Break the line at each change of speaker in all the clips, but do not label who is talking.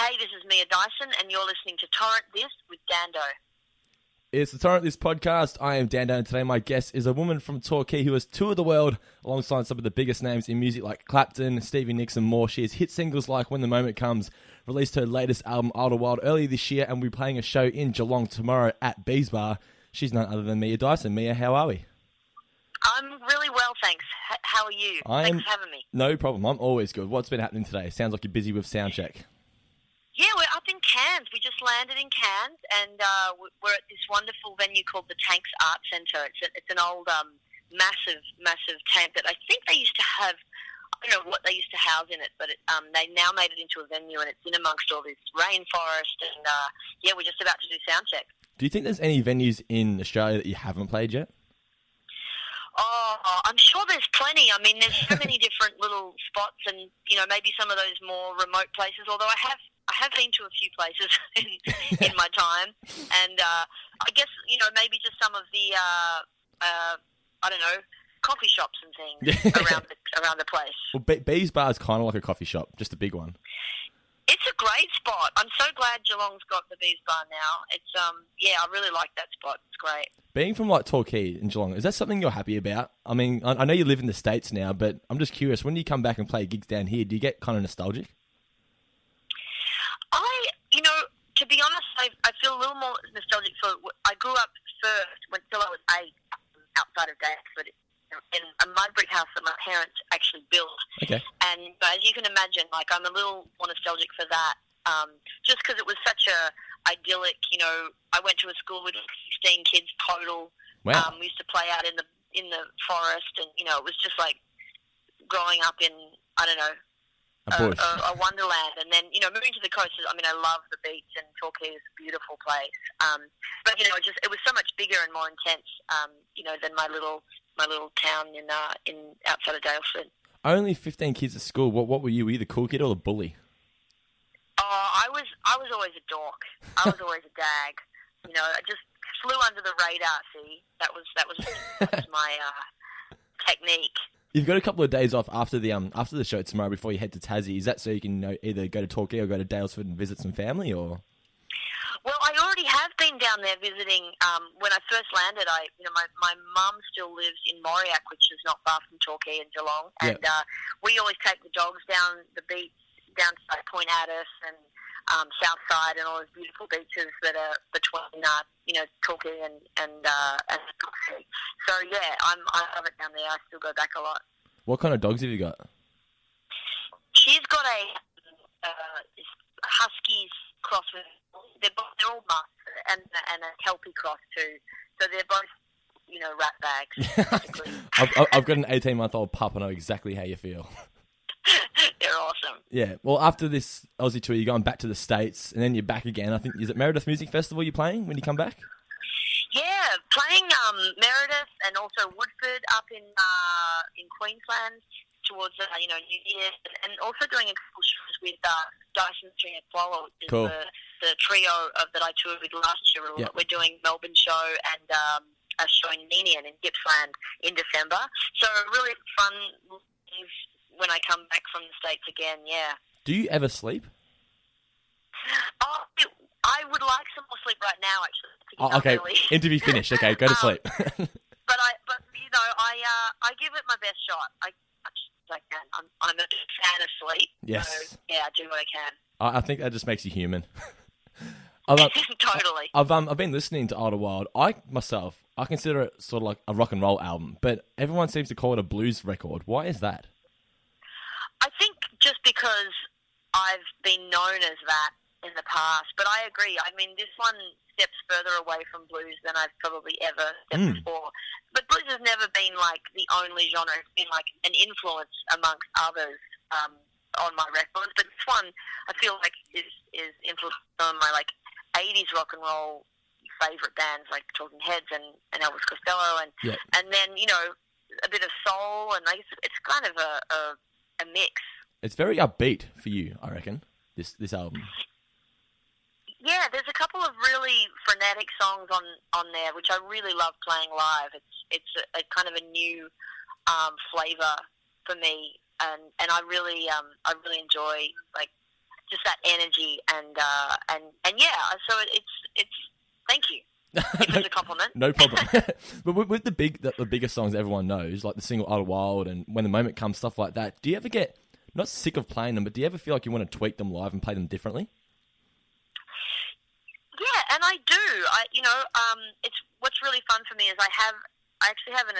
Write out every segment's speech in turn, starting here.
Hey, this is Mia Dyson, and you're listening to Torrent This with Dando.
It's the Torrent This podcast. I am Dando, and today my guest is a woman from Torquay who has toured the world alongside some of the biggest names in music like Clapton, Stevie Nicks, and more. She has hit singles like When the Moment Comes, released her latest album, Idyllwild, earlier this year, and we'll be playing a show in Geelong tomorrow at Bees Bar. She's none other than Mia Dyson. Mia, how are we?
I'm really well, thanks. How are you? Thanks for having me.
No problem. I'm always good. What's been happening today? Sounds like you're busy with soundcheck.
Yeah, we're up in Cairns. We just landed in Cairns, and we're at this wonderful venue called the Tanks Art Centre. It's an old, massive tank that I think they used to have. I don't know what they used to house in it, but they now made it into a venue, and it's in amongst all this rainforest. And we're just about to do sound check. Do
you think there's any venues in Australia that you haven't played yet?
Oh, I'm sure there's plenty. I mean, there's so many different little spots, and maybe some of those more remote places. Although I have been to a few places in my time, and I guess maybe just some of the I don't know, coffee shops and things around the place.
Well, Bees Bar is kind of like a coffee shop, just a big one.
It's a great spot. I'm so glad Geelong's got the Bees Bar now. It's I really like that spot. It's great.
Being from like Torquay in Geelong, is that something you're happy about? I mean, I know you live in the States now, but I'm just curious, when you come back and play gigs down here, do you get kind of nostalgic?
To be honest, I feel a little more nostalgic for. I grew up first until I was 8 outside of Daxford in a mud brick house that my parents actually built.
Okay.
And as you can imagine, I'm a little more nostalgic for that, just because it was such a idyllic. I went to a school with 16 kids total.
Wow.
We used to play out in the forest, and it was just like growing up in a wonderland. And then moving to the coast. I mean, I love the beach, and Torquay is a beautiful place. But it was so much bigger and more intense. Than my little town in outside of Dalesford.
Only 15 kids at school. What were you? Were you the cool kid or the bully?
Oh, I was always a dork. I was always a dag. I just flew under the radar. See, that was my technique.
You've got a couple of days off after the show tomorrow before you head to Tassie. Is that so you can either go to Torquay or go to Dalesford and visit some family, or?
Well, I already have been down there visiting. When I first landed, my mum still lives in Moriac, which is not far from Torquay and Geelong, and we always take the dogs down the beach, down to Point Addis and South Side, and all those beautiful beaches that are between Torquay and Torquay. So I love it down there. I still go back a lot.
What kind of dogs have you got?
She's got a Huskies cross with. They're all muffs and a Kelpie cross too. So they're both, rat bags.
I've got an 18-month-old pup. I know exactly how you feel.
They're awesome.
Yeah. Well, after this Aussie tour, you're going back to the States, and then you're back again. I think, is it Meredith Music Festival you're playing when you come back?
Yeah, playing Meredith and also Woodford up in Queensland towards New Year, and also doing a couple shows with Dyson and Flower, which is
cool.
the trio that I toured with last year.
Yep.
We're doing Melbourne show and a show in Ninian in Gippsland in December. So really fun things when I come back from the States again. Yeah.
Do you ever sleep?
Oh, I would like some more sleep right now, actually.
Okay,
early.
Interview finished. Okay, go to sleep.
But I give it my best shot. I can. I'm a big fan of sleep.
Yes.
So, I do what I can.
I think that just makes you human.
Totally.
I've been listening to Idyllwild. I consider it sort of like a rock and roll album, but everyone seems to call it a blues record. Why is that?
I think just because I've been known as that in the past, but I agree. I mean, this one steps further away from blues than I've probably ever stepped before. But blues has never been like the only genre. It's been like an influence amongst others on my records. But this one, I feel like is influenced on my 80s rock and roll favourite bands like Talking Heads and Elvis Costello, and then a bit of soul, and it's kind of a mix.
It's very upbeat for you, I reckon. This album.
Yeah, there's a couple of really frenetic songs on there, which I really love playing live. It's a kind of a new flavour for me, and I really enjoy just that energy and yeah. So it's thank you. It was a compliment.
No problem. But with the biggest songs everyone knows, like the single Idyllwild and When the Moment Comes, stuff like that, do you ever get, not sick of playing them, but do you ever feel like you want to tweak them live and play them differently?
Yeah, and I do. It's what's really fun for me is I actually have an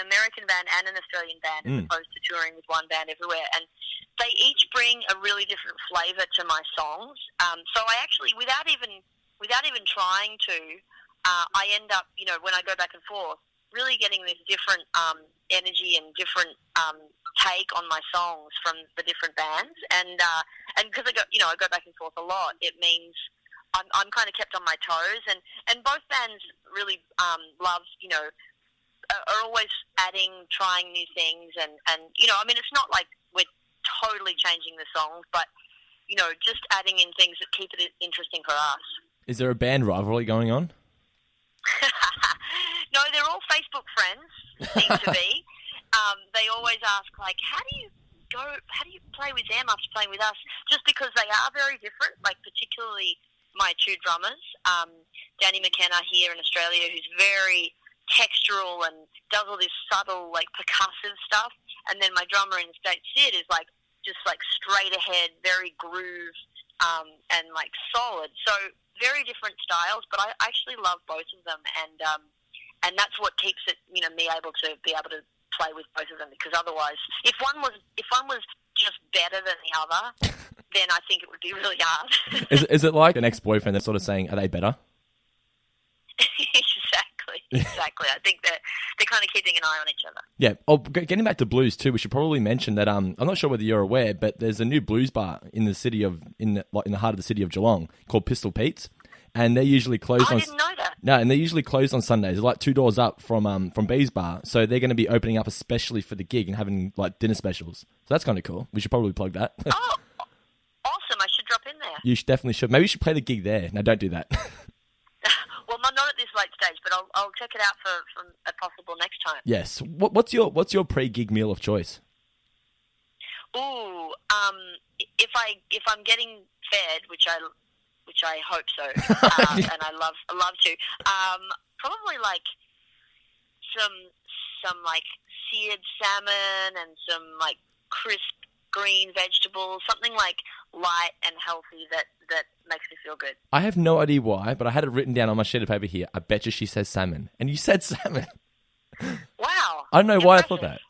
American band and an Australian band as opposed to touring with one band everywhere, and they each bring a really different flavour to my songs. So I actually, without even trying to, I end up, when I go back and forth, really getting this different energy and different take on my songs from the different bands, and because I go back and forth a lot, it means I'm kind of kept on my toes, and both bands really love, are always trying new things, and it's not like we're totally changing the songs, but just adding in things that keep it interesting for us.
Is there a band rivalry going on?
No, they're all Facebook friends, seem to be. They always ask, like, how do you play with them after playing with us? Just because they are very different, like particularly my two drummers, Danny McKenna here in Australia, who's very textural and does all this subtle, like, percussive stuff, and then my drummer in the States, Sid, is like just like straight ahead, very groove, and like solid. So very different styles, but I actually love both of them, and that's what keeps it, me able to play with both of them. Because otherwise, if one was just better than the other, then I think it would be really hard.
Is it like an ex-boyfriend that's sort of saying, are they better?
Exactly. I think that they're kind of keeping an eye on each other.
Yeah. Oh, getting back to blues too, we should probably mention that I'm not sure whether you're aware, but there's a new blues bar in the city of in the heart of the city of Geelong called Pistol Pete's, and they usually close.
I didn't know that.
No, and they usually close on Sundays. They're like 2 doors up from Bee's Bar, so they're going to be opening up especially for the gig and having like dinner specials. So that's kind of cool. We should probably plug that.
Oh, awesome! I should drop in there.
You definitely should. Maybe you should play the gig there. No, don't do that.
Well, not at this late stage, but I'll check it out for a possible next time.
Yes. What's your pre-gig meal of choice?
Ooh, if I'm getting fed, which I hope so, and I love to, probably like some like seared salmon and some like crisp green vegetables, something like light and healthy that makes me feel good.
I have no idea why, but I had it written down on my sheet of paper here. I bet you she says salmon. And you said salmon.
Wow.
I don't know why I thought that.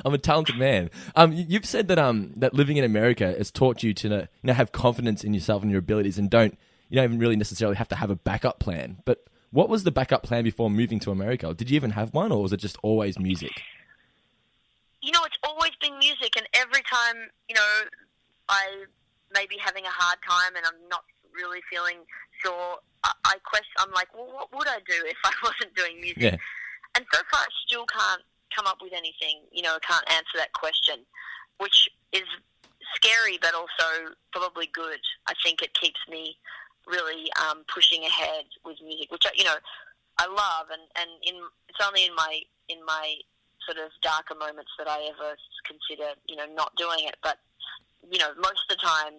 I'm a talented man. You've said that living in America has taught you to have confidence in yourself and your abilities, and you don't even really necessarily have to have a backup plan. But what was the backup plan before moving to America? Did you even have one, or was it just always music?
It's always been music, and every time, I may be having a hard time and I'm not really feeling sure, I'm like, well, what would I do if I wasn't doing music?
Yeah.
And so far, I still can't come up with anything, I can't answer that question, which is scary, but also probably good. I think it keeps me really pushing ahead with music, which, I love, and it's only in my sort of darker moments that I ever consider, not doing it. But, most of the time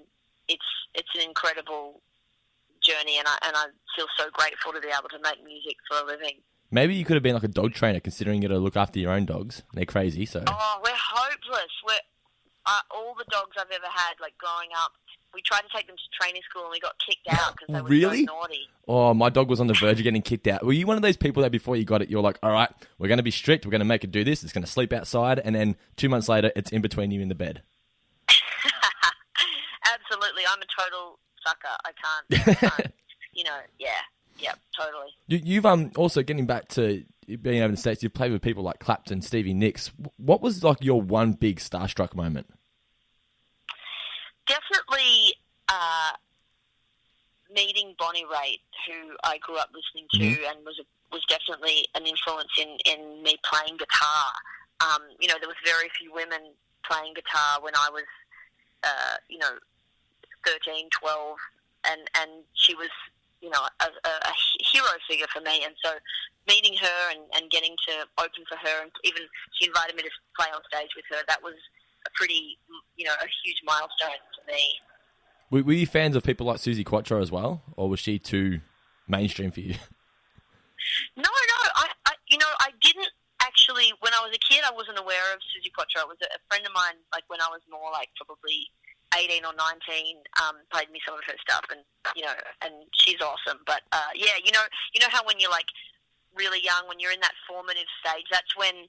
it's an incredible journey, and I feel so grateful to be able to make music for a living.
Maybe you could have been like a dog trainer, considering you got to look after your own dogs. They're crazy, so...
Oh, we're hopeless. All the dogs I've ever had, like growing up, we tried to take them to training school and we got kicked out because they were so naughty.
Oh, my dog was on the verge of getting kicked out. Were you one of those people that before you got it, you're like, all right, we're going to be strict, we're going to make it do this, it's going to sleep outside, and then 2 months later, it's in between you in the bed?
Absolutely. I'm a total sucker. I can't yeah, totally.
You've also, getting back to being over in the States, you've played with people like Clapton, Stevie Nicks. What was like your one big starstruck moment?
Definitely meeting Bonnie Raitt, who I grew up listening to, and was definitely an influence in me playing guitar. There was very few women playing guitar when I was 13, 12, and she was a hero figure for me. And so meeting her and getting to open for her, and even she invited me to play on stage with her, that was a pretty, a huge milestone for me.
Were you fans of people like Susie Quattro as well, or was she too mainstream for you?
No. I didn't actually. When I was a kid, I wasn't aware of Susie Quattro. It was a friend of mine. Like when I was more like probably 18 or 19, played me some of her stuff, and and she's awesome. But how when you're like really young, when you're in that formative stage, that's when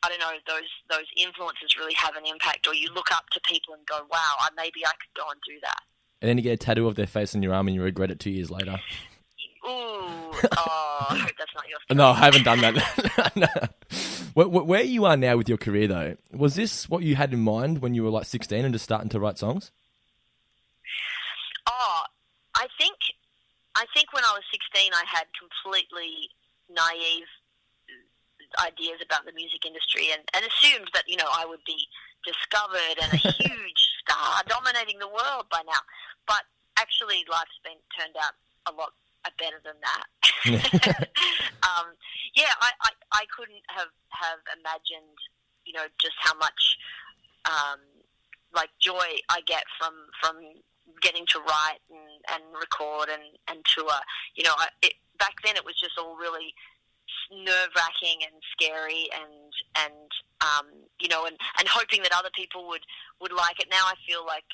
I don't know, those influences really have an impact, or you look up to people and go, wow, maybe I could go and do that.
And then you get a tattoo of their face on your arm and you regret it 2 years later.
Ooh, I hope that's not your story.
No, I haven't done that. No. Where you are now with your career, though, was this what you had in mind when you were like 16 and just starting to write songs?
Oh, I think when I was 16, I had completely naive ideas about the music industry and assumed that, I would be discovered and a huge star dominating the world by now. But actually, life's turned out a lot better than that. I couldn't have imagined, just how much like joy I get from getting to write and record and tour. Back then it was just all really nerve-wracking and scary and hoping that other people would like it. Now I feel like,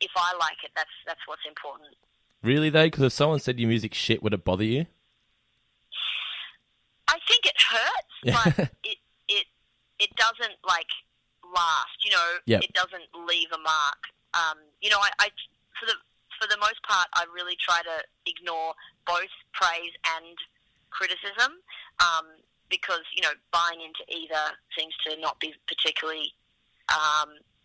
if I like it, that's what's important.
Really, though? Because if someone said your music's shit, would it bother you?
I think it hurts, but it doesn't, like, last,
Yep.
It doesn't leave a mark. I for the most part, I really try to ignore both praise and criticism, because, buying into either seems to not be particularly,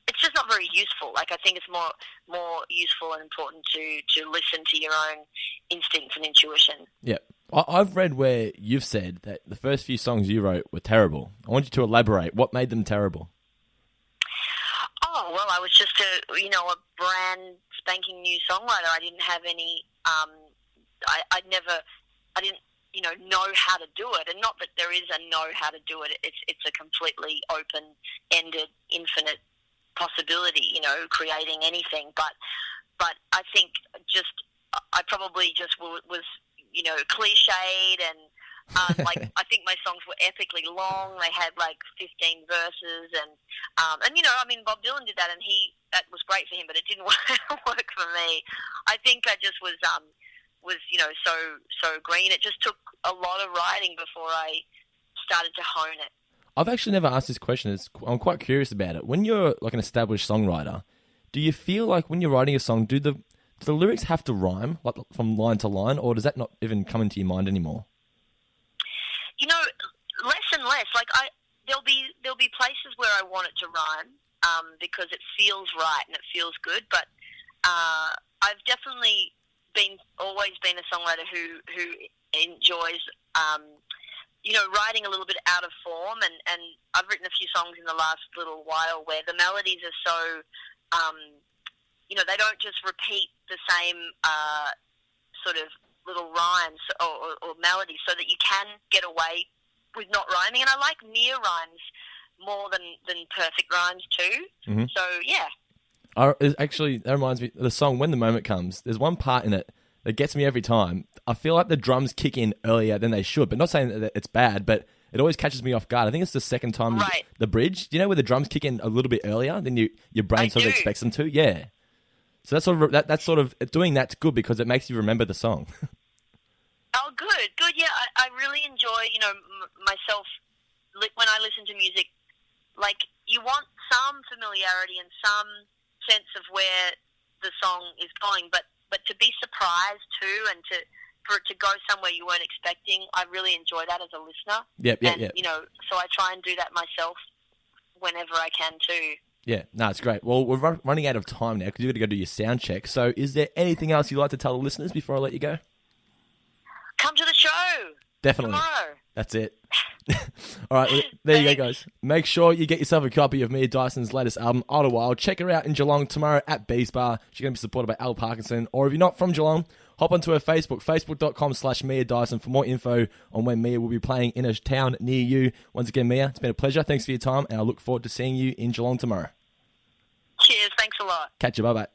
it's just not very useful. Like, I think it's more useful and important to listen to your own instincts and intuition.
Yeah. I've read where you've said that the first few songs you wrote were terrible. I want you to elaborate. What made them terrible?
Oh, well, I was just a brand spanking new songwriter. I didn't have any, I didn't, know how to do it. And not that there is a know how to do it. It's a completely open-ended, infinite possibility, creating anything. But I think I probably just was, cliched and, I think my songs were epically long. They had like 15 verses and Bob Dylan did that and that was great for him, but it didn't work for me. I think I just was so green. It just took a lot of writing before I started to hone it.
I've actually never asked this question. I'm quite curious about it. When you're like an established songwriter, do you feel like when you're writing a song, do the lyrics have to rhyme, like from line to line, or does that not even come into your mind anymore?
Less and less. Like there'll be places where I want it to rhyme, because it feels right and it feels good. But I've definitely always been a songwriter who enjoys writing a little bit out of form, and I've written a few songs in the last little while where the melodies are so they don't just repeat the same sort of little rhymes or melodies, so that you can get away with not rhyming. And I like near rhymes more than perfect rhymes too. Mm-hmm. So yeah.
Actually, that reminds me, the song When the Moment Comes, there's one part in it that gets me every time. I feel like the drums kick in earlier than they should, but not saying that it's bad, but it always catches me off guard. I think it's the second time.
Right.
The bridge, do you know where the drums kick in a little bit earlier than your brain sort of expects them to? Yeah. So that's sort of doing that's good because it makes you remember the song.
Oh, good. Yeah, I really enjoy, myself when I listen to music. Like, you want some familiarity and some sense of where the song is going, but to be surprised too, and for it to go somewhere you weren't expecting, I really enjoy that as a listener.
Yep.
So I try and do that myself whenever I can too.
Yeah, no, it's great. Well, we're running out of time now because you've got to go do your sound check. So is there anything else you'd like to tell the listeners before I let you go?
Come to the show.
Definitely.
Tomorrow.
That's it. All right, well, there you go, guys. Make sure you get yourself a copy of Mia Dyson's latest album, Idyllwild. Check her out in Geelong tomorrow at Bees Bar. She's going to be supported by Al Parkinson. Or if you're not from Geelong, hop onto her Facebook, facebook.com/Mia Dyson for more info on when Mia will be playing in a town near you. Once again, Mia, it's been a pleasure. Thanks for your time, and I look forward to seeing you in Geelong tomorrow.
Cheers. Thanks a lot.
Catch you. Bye-bye.